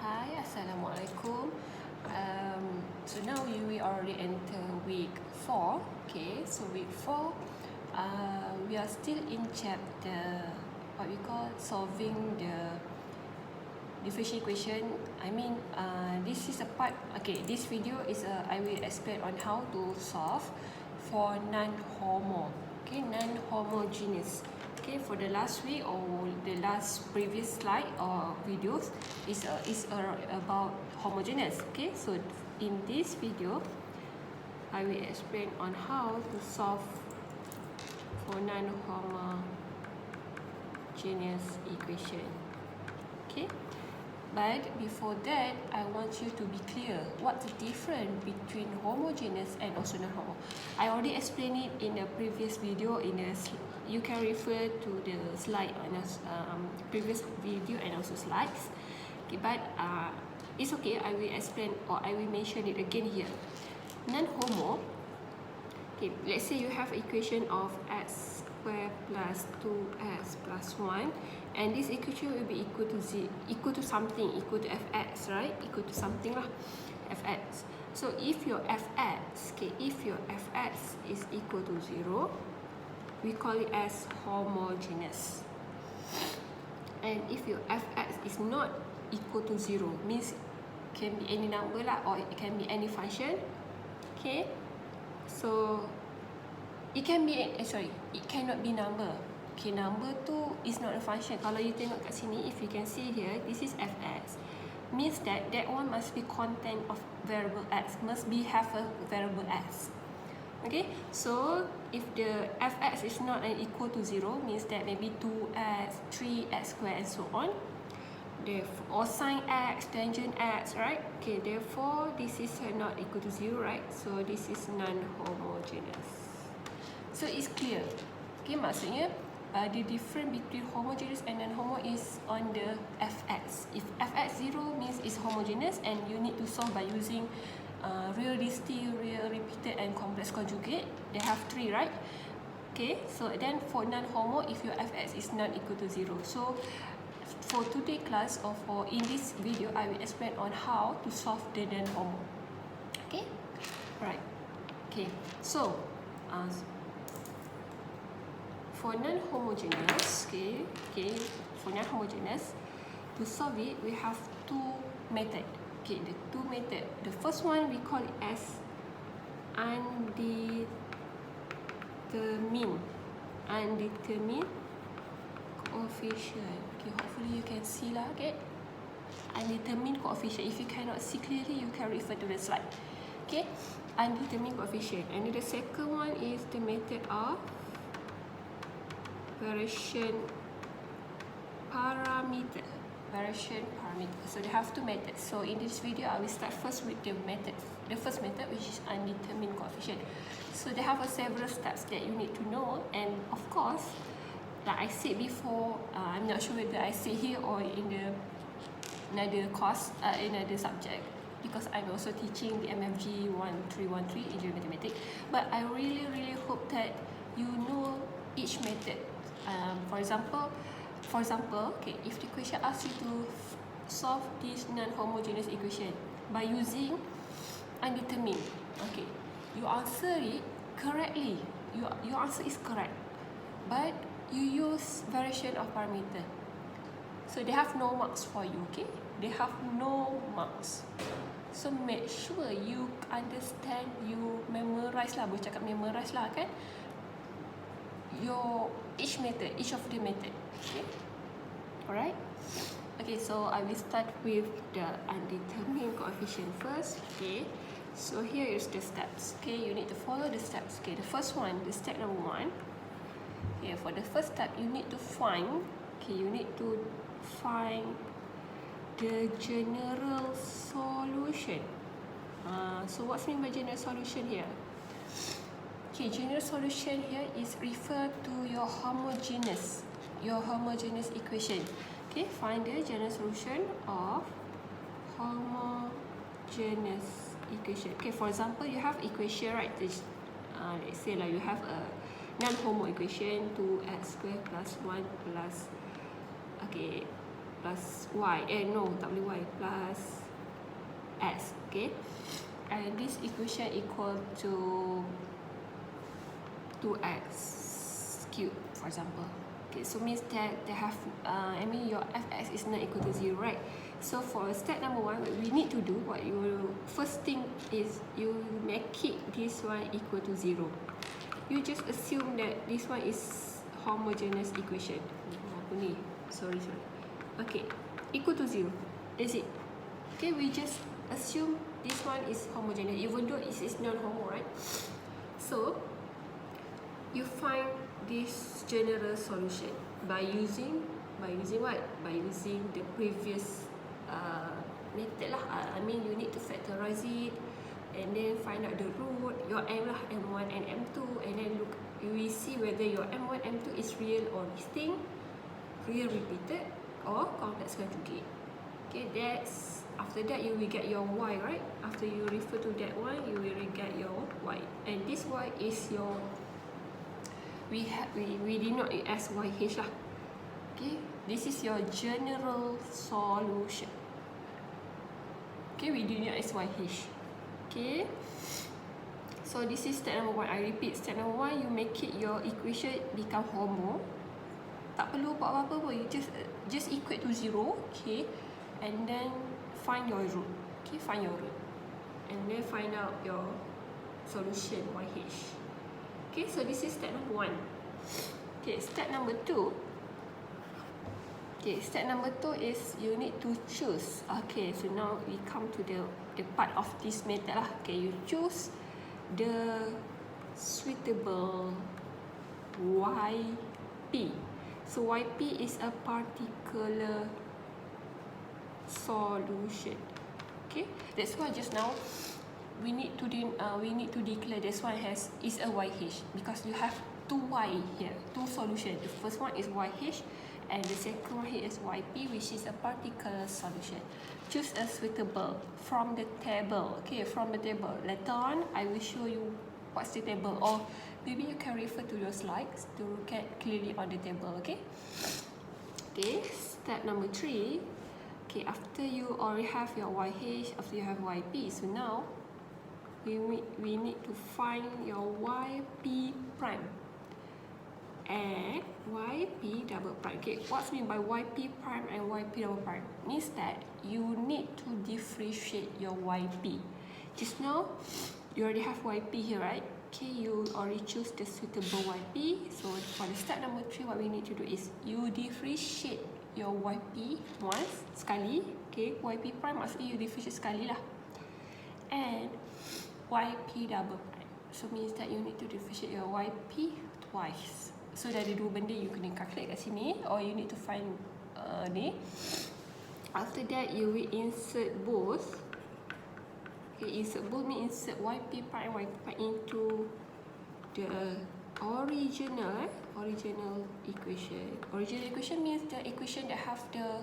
Hi, Assalamualaikum. So now we already enter week 4. Okay, so week 4, we are still in chapter what we call solving the differential equation. This is a part. Okay, this video is I will explain on how to solve for non-homo. Okay, non-homogeneous. Okay, for the last week or the last previous slide or videos is about homogeneous. Okay, so in this video I will explain on how to solve for non-homogeneous equation. Okay, but before that I want you to be clear what's the difference between homogeneous and also non-homo. I already explained it in the previous video. You can refer to the slide on the previous video and also slides. Okay, but it's okay. I will explain or I will mention it again here. Non-homo. Okay, let's say you have equation of x squared plus 2x plus 1, and this equation will be equal to something, equal to fx, right? Equal to something lah, fx. So if your fx is equal to 0, we call it as homogeneous. And if your fx is not equal to 0, means can be any number lah, or it can be any function. Okay, so it can be it cannot be number. Okay, number tu is not a function. Kalau you tengok kat sini, if you can see here, this is fx, means that one must be content of variable x, must be have a variable x. Okay, so if the fx is not equal to 0, means that maybe 2x, 3x squared and so on. Or sine x, tangent x, right? Okay, therefore this is not equal to 0, right? So this is non-homogeneous. So it's clear. Okay, maksudnya the difference between homogeneous and non-homo is on the fx. If fx 0 means it's homogeneous, and you need to solve by using real distinct, real repeated and complex conjugate. They have 3, right? Okay, so then for non-homo, if your fx is not equal to 0. So for today's class or for in this video, I will explain on how to solve the non-homo. Okay, right. Okay, so for non-homogeneous, for non-homogeneous, to solve it, we have two methods. Okay, the two methods. The first one we call it as undetermined coefficient. Okay, hopefully you can see lah. Okay, undetermined coefficient. If you cannot see clearly, you can refer to the slide. Okay, undetermined coefficient. And the second one is the method of variation parameter. So they have two methods. So in this video, I will start first with the first method, which is undetermined coefficient. So they have several steps that you need to know, and of course, like I said before, I'm not sure whether I say here or in another course, another subject, because I'm also teaching the MFG 1313 in mathematics. But I really hope that you know each method. For example, okay, if the question asks you to solve this non-homogeneous equation by using undetermined, okay, you answer it correctly. Your answer is correct, but you use variation of parameter, so they have no marks for you. Okay, they have no marks. So make sure you understand, you memorize lah, boleh cakap memorize lah kan, each of the method. Okay, alright. Okay, so I will start with the undetermined coefficient first. Okay, so here is the steps. Okay, you need to follow the steps. Okay, the first one, the step number 1. Okay, for the first step, you need to find. Okay, you need to find the general solution. So what's mean by general solution here? Okay, general solution here is refer to your homogeneous equation. Okay, find the general solution of homogeneous equation. Okay, for example, you have equation, right? Let's say like you have a non-homo equation, 2x squared plus 1 plus, okay, plus y, no, tak boleh y, plus s, okay? And this equation equal to 2x cubed, for example. Okay, so means that they have, your fx is not equal to 0, right? So for step number 1, what we need to do, what you will, first thing is you make it this one equal to 0. You just assume that this one is homogeneous equation. Apa ni? Sorry. Okay, equal to 0. That's it. Okay, we just assume this one is homogeneous, even though it is non-homo, right? So you find this general solution by using what? By using the previous method lah. You need to factorize it and then find out the root, your m lah, m1 and m2, and then look, you will see whether your m1, m2 is real or distinct, real repeated, or complex conjugate. Okay, that's, after that you will get your y, right? After you refer to that one, you will get your y, and this y is your, we denote it as yh lah. Okay, this is your general solution. Okay, we denote as yh. Okay, so this is step number 1. I repeat, step number 1, you make it your equation become homo. Tak perlu buat apa-apa pun, you just equate to 0, okay, and then find your root. Okay, find your root, and then find out your solution yh. Okay, so this is step number 1. Okay, step number 2. Okay, step number 2 is you need to choose. Okay, so now we come to the part of this method lah. Okay, you choose the suitable YP. So YP is a particular solution. Okay, that's why just now we need to declare this one is a YH, because you have two Y here, two solutions. The first one is YH, and the second one here is YP, which is a particular solution. Choose a suitable from the table. Okay, from the table. Later on, I will show you what's the table, or maybe you can refer to your slides to look at clearly on the table. Okay. Okay. Step number 3. Okay, after you already have your YH, after you have YP, so now we need to find your YP prime and YP double prime. Okay, what's mean by YP prime and YP double prime? Means that you need to differentiate your YP. Just now, you already have YP here, right? Okay, you already choose the suitable YP. So for the step number 3, what we need to do is you differentiate your YP once, sekali. Okay, YP prime maksudnya you differentiate sekali lah. And YP double prime, so means that you need to differentiate your YP twice. So dari dua benda you kena calculate kat sini, or you need to find ni. After that you will insert both. Okay, insert both means insert YP prime and YP prime into the original equation. Original equation means the equation that have the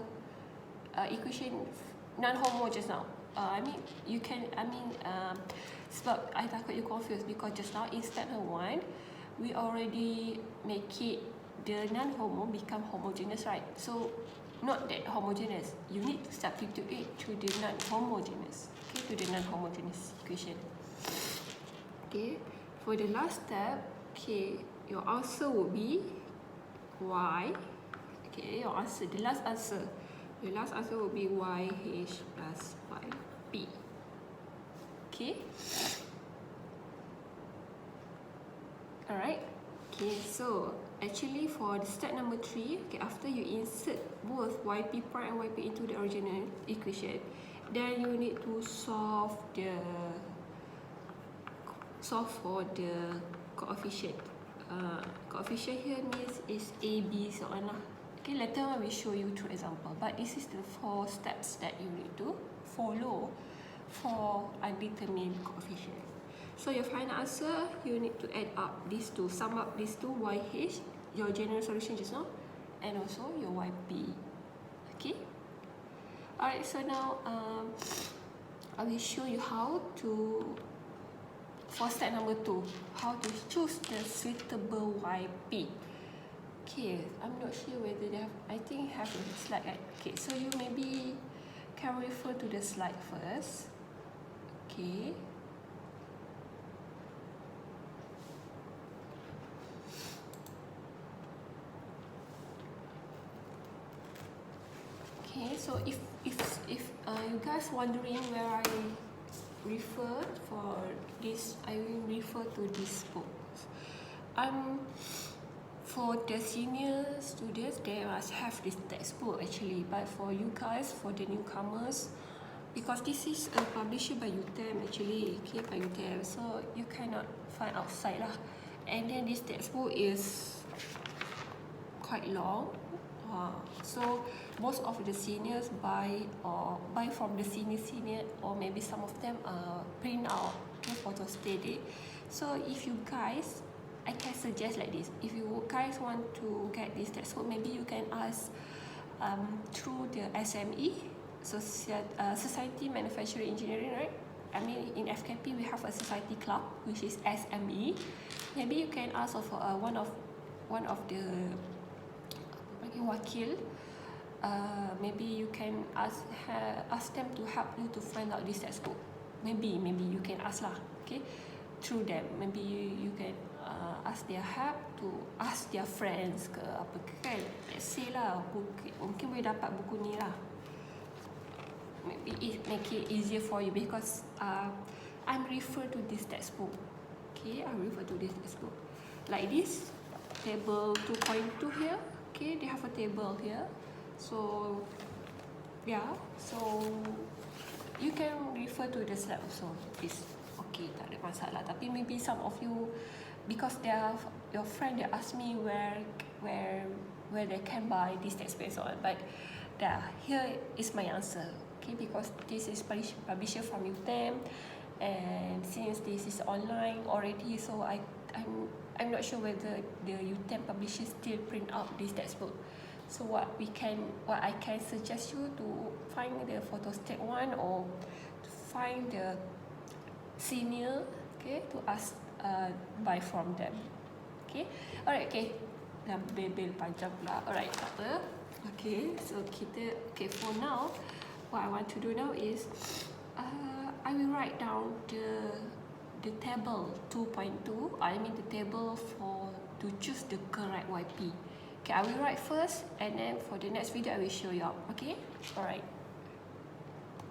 equation non-homo just now. Sebab I takut you confused, because just now in step 1 we already make it the non-homo become homogeneous, right? So not that homogeneous, you need to substitute it to the non-homogeneous. Okay, to the non-homogeneous equation. Okay, for the last step, okay, your answer would be y. Okay, your answer, the last answer will be YH plus YP. Okay. Alright. Okay, so actually for the step number 3, okay, after you insert both YP prime and YP into the original equation, then you need to solve for the coefficient. Coefficient here means is A, B, so on lah. Okay, later I will show you through example, but this is the 4 steps that you need to follow for undetermined coefficient. So your final answer, you need to add up these two, sum up these two, YH, your general solution just now, and also your YP. Okay. Alright, so now I will show you how to, for step number 2, how to choose the suitable YP. Okay, I'm not sure whether they have, I think have a slide, right? Okay, so you maybe can refer to the slide first. Okay. Okay, so if you guys wondering where I refer for this, I will refer to this book. For the senior students, they must have this textbook actually, but for you guys, for the newcomers, because this is a publisher by UTM actually, okay, by UTM, so you cannot find outside lah. And then this textbook is quite long, so most of the seniors buy from the senior, or maybe some of them print out the photostat it. So if you guys, I can suggest like this, if you guys want to get this textbook, maybe you can ask through the SME, Society Manufacturing Engineering, right? I mean, in FKP we have a society club which is SME. Maybe you can ask of one of the wakil. Maybe you can ask them to help you to find out this textbook. Maybe you can ask lah, okay, through them. Maybe you can ask their help to ask their friends ke apa ke kan. Let's say lah, mungkin boleh dapat buku ni lah. Maybe it make it easier for you because I'm refer to this textbook. Okay, I refer to this textbook. Like this, table 2.2 here. Okay, they have a table here. So, yeah, so you can refer to the slide also. It's okay, tak ada masalah. Tapi maybe some of you, because they are your friend, they ask me where they can buy this textbook and so on. But here is my answer. Okay, because this is publisher from UTM, and since this is online already, so I'm not sure whether the UTM publisher still print out this textbook. So what I can suggest you to find the photostat one, or to find the senior, okay, to ask buy from them. Okay, alright, okay. Dah bebel panjang pula. Alright, tak apa. Okay, so okay, for now, what I want to do now is I will write down the table 2.2. I mean the table to choose the correct YP. Okay, I will write first, and then for the next video I will show you up. Okay, alright.